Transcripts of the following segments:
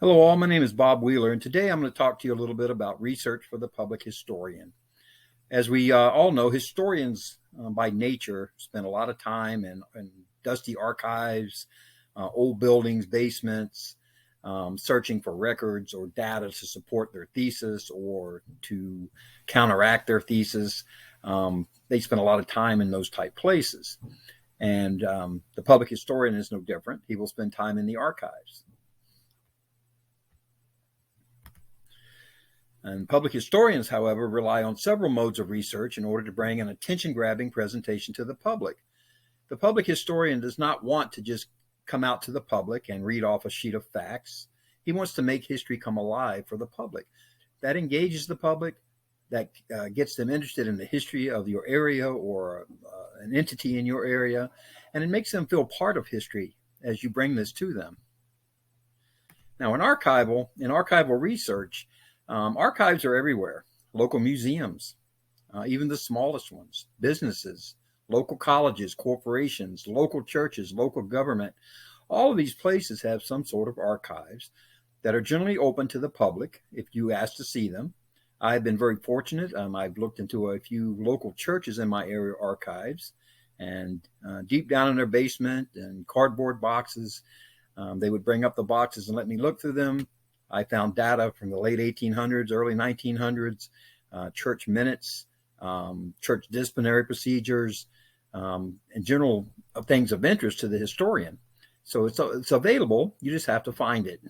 Hello all, my name is Bob Wheeler, and today I'm going to talk to you a little bit about research for the public historian. As we all know, historians by nature spend a lot of time in dusty archives, old buildings, basements, searching for records or data to support their thesis or to counteract their thesis. They spend a lot of time in those type places. And the public historian is no different. He will spend time in the archives. And public historians, however, rely on several modes of research in order to bring an attention-grabbing presentation to the public. The public historian does not want to just come out to the public and read off a sheet of facts. He wants to make history come alive for the public. That engages the public, that gets them interested in the history of your area or an entity in your area, and it makes them feel part of history as you bring this to them. Now, in archival research, archives are everywhere. Local museums, even the smallest ones, businesses, local colleges, corporations, local churches, local government. All of these places have some sort of archives that are generally open to the public if you ask to see them. I've been very fortunate. I've looked into a few local churches in my area archives, and deep down in their basement and cardboard boxes, they would bring up the boxes and let me look through them. I found data from the late 1800s, early 1900s, church minutes, church disciplinary procedures, and general things of interest to the historian. So it's available. You just have to find it.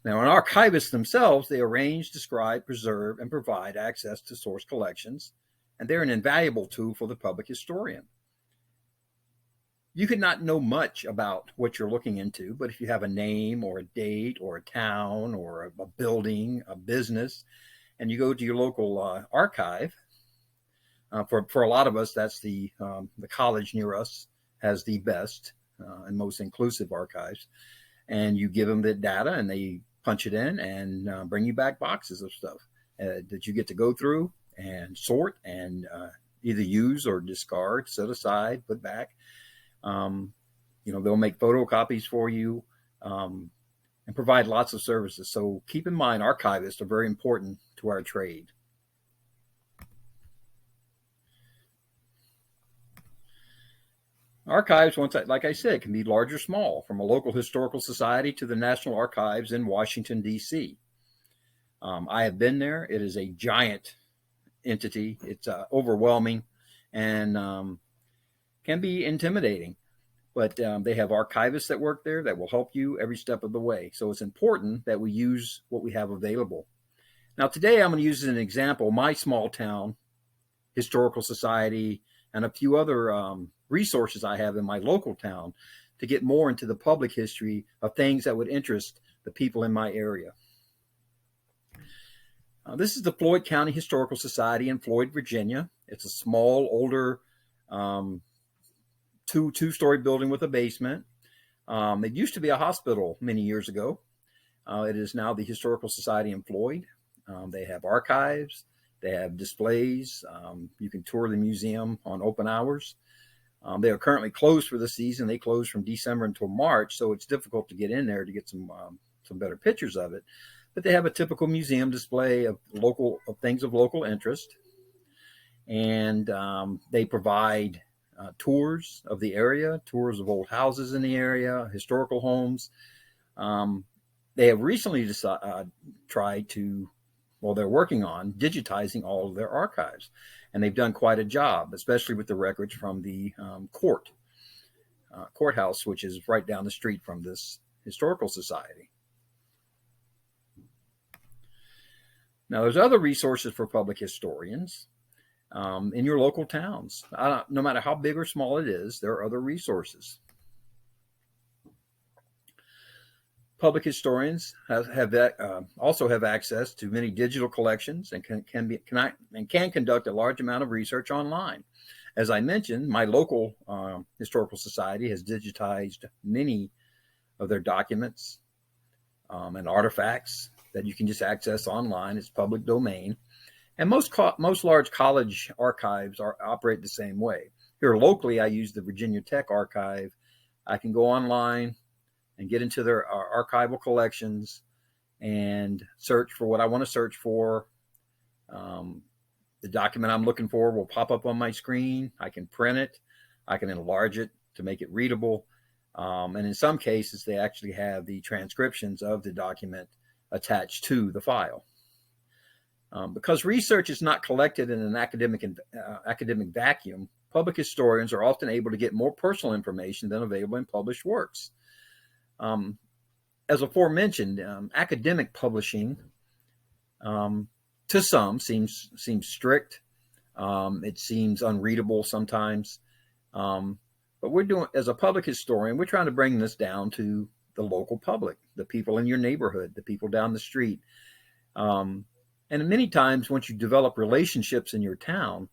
Now, in archivists themselves, they arrange, describe, preserve, and provide access to source collections, and they're an invaluable tool for the public historian. You could not know much about what you're looking into, but if you have a name or a date or a town or a building, a business, and you go to your local archive, for a lot of us, that's the college near us has the best and most inclusive archives, and you give them the data and they punch it in and bring you back boxes of stuff that you get to go through and sort and either use or discard, set aside, put back. They'll make photocopies for you and provide lots of services. So keep in mind, archivists are very important to our trade. Archives, like I said, can be large or small, from a local historical society to the National Archives in Washington, D.C. I have been there. It is a giant entity. It's overwhelming and can be intimidating, but they have archivists that work there that will help you every step of the way. So it's important that we use what we have available. Now, today I'm going to use as an example my small town historical society and a few other resources I have in my local town to get more into the public history of things that would interest the people in my area. This is the Floyd County Historical Society in Floyd, Virginia. It's a small, older, two-story building with a basement. It used to be a hospital many years ago. It is now the Historical Society in Floyd. They have archives. They have displays. You can tour the museum on open hours. They are currently closed for the season. They close from December until March, so it's difficult to get in there to get some better pictures of it. But they have a typical museum display of things of local interest, and they provide tours of the area, tours of old houses in the area, historical homes. They have recently they're working on digitizing all of their archives, and they've done quite a job, especially with the records from the courthouse, which is right down the street from this historical society. Now, there's other resources for public historians. In your local towns. No matter how big or small it is, there are other resources. Public historians also have access to many digital collections and can conduct a large amount of research online. As I mentioned, my local historical society has digitized many of their documents and artifacts that you can just access online. It's public domain. And most large college archives operate the same way. Here locally, I use the Virginia Tech Archive I can go online and get into their archival collections and search for what I want to search for. The document I'm looking for will pop up on my screen. I can print it. I can enlarge it to make it readable. And in some cases, they actually have the transcriptions of the document attached to the file. Because research is not collected in an academic vacuum, public historians are often able to get more personal information than available in published works. As aforementioned, academic publishing to some seems strict. It seems unreadable sometimes. But we're doing, as a public historian, we're trying to bring this down to the local public, the people in your neighborhood, the people down the street. And many times, once you develop relationships in your town,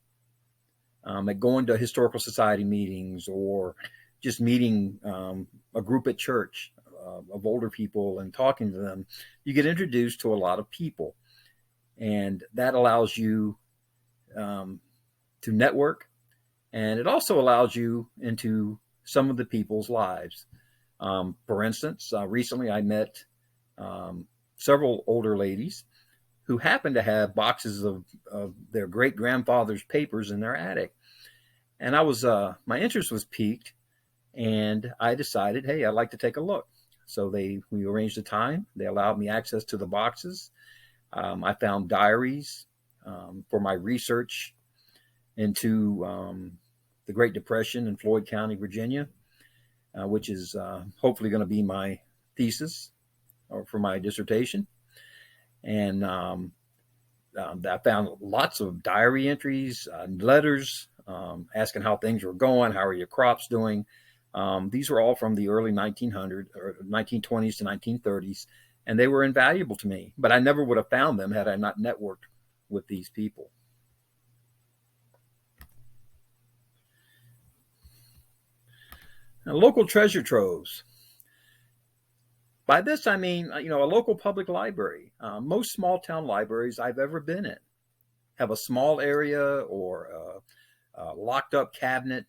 like going to historical society meetings or just meeting a group at church of older people and talking to them, you get introduced to a lot of people. And that allows you to network. And it also allows you into some of the people's lives. For instance, recently I met several older ladies who happened to have boxes of their great-grandfather's papers in their attic. And my interest was piqued, and I decided, hey, I'd like to take a look. So we arranged a time. They allowed me access to the boxes. I found diaries for my research into the Great Depression in Floyd County, Virginia, which is hopefully going to be my thesis or for my dissertation. And I found lots of diary entries, letters, asking how things were going, how are your crops doing. These were all from the early 1900s or 1920s to 1930s, and they were invaluable to me. But I never would have found them had I not networked with these people. Now, local treasure troves. By this, I mean, a local public library. Most small town libraries I've ever been in have a small area or a locked up cabinet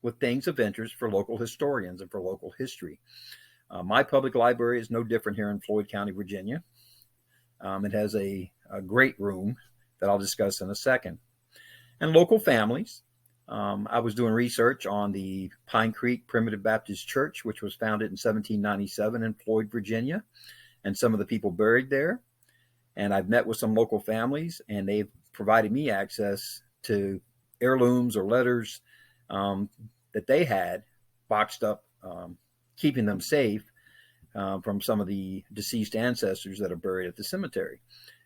with things of interest for local historians and for local history. My public library is no different here in Floyd County, Virginia. It has a great room that I'll discuss in a second. And local families. I was doing research on the Pine Creek Primitive Baptist Church, which was founded in 1797 in Floyd, Virginia, and some of the people buried there. And I've met with some local families, and they've provided me access to heirlooms or letters that they had boxed up, keeping them safe from some of the deceased ancestors that are buried at the cemetery.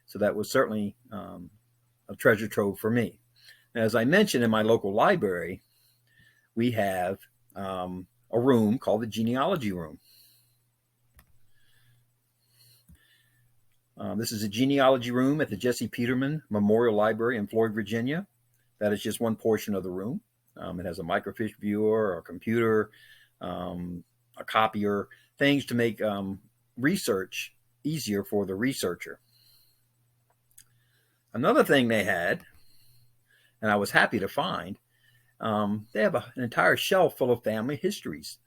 So that was certainly a treasure trove for me. As I mentioned, in my local library, we have a room called the genealogy room. This is a genealogy room at the Jesse Peterman Memorial Library in Floyd, Virginia. That is just one portion of the room. It has a microfiche viewer, a computer, a copier, things to make research easier for the researcher. Another thing they had, and I was happy to find, they have an entire shelf full of family histories.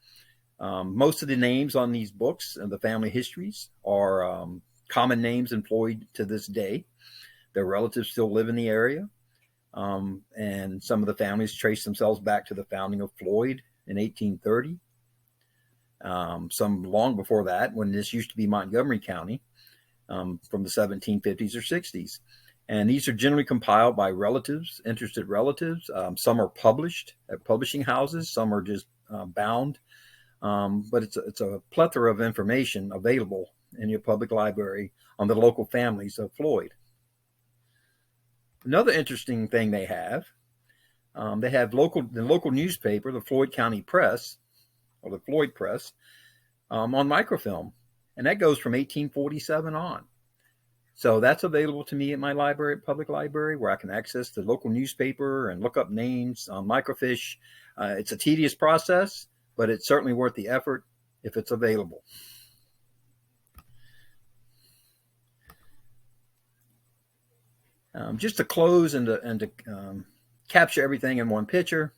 Most of the names on these books and the family histories are common names employed to this day. Their relatives still live in the area. And some of the families trace themselves back to the founding of Floyd in 1830. Some long before that, when this used to be Montgomery County, from the 1750s or 60s. And these are generally compiled by relatives, interested relatives. Some are published at publishing houses. Some are just bound. But it's a plethora of information available in your public library on the local families of Floyd. Another interesting thing they have the local newspaper, the Floyd County Press, or the Floyd Press, on microfilm. And that goes from 1847 on. So that's available to me at my library, public library, where I can access the local newspaper and look up names on microfiche. It's a tedious process, but it's certainly worth the effort if it's available. Just to close and to capture everything in one picture,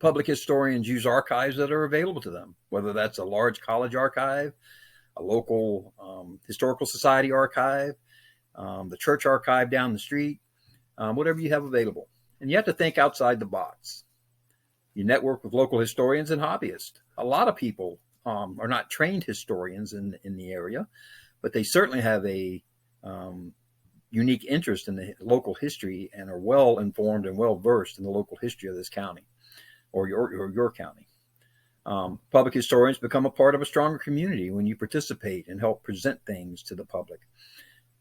Public historians use archives that are available to them, whether that's a large college archive, a local historical society archive, the church archive down the street, whatever you have available. And you have to think outside the box. You network with local historians and hobbyists. A lot of people are not trained historians in the area, but they certainly have a unique interest in the local history and are well informed and well versed in the local history of this county or your county. Public historians become a part of a stronger community when you participate and help present things to the public.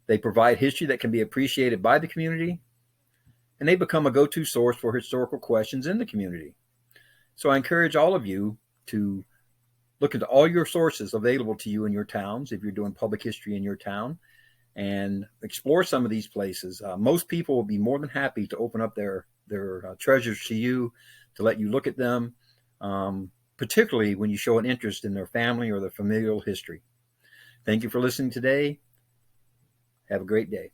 They provide history that can be appreciated by the community, and they become a go-to source for historical questions in the community. So I encourage all of you to look into all your sources available to you in your towns if you're doing public history in your town, and explore some of these places. Most people will be more than happy to open up their treasures to you, to let you look at them, particularly when you show an interest in their family or their familial history. Thank you for listening today. Have a great day.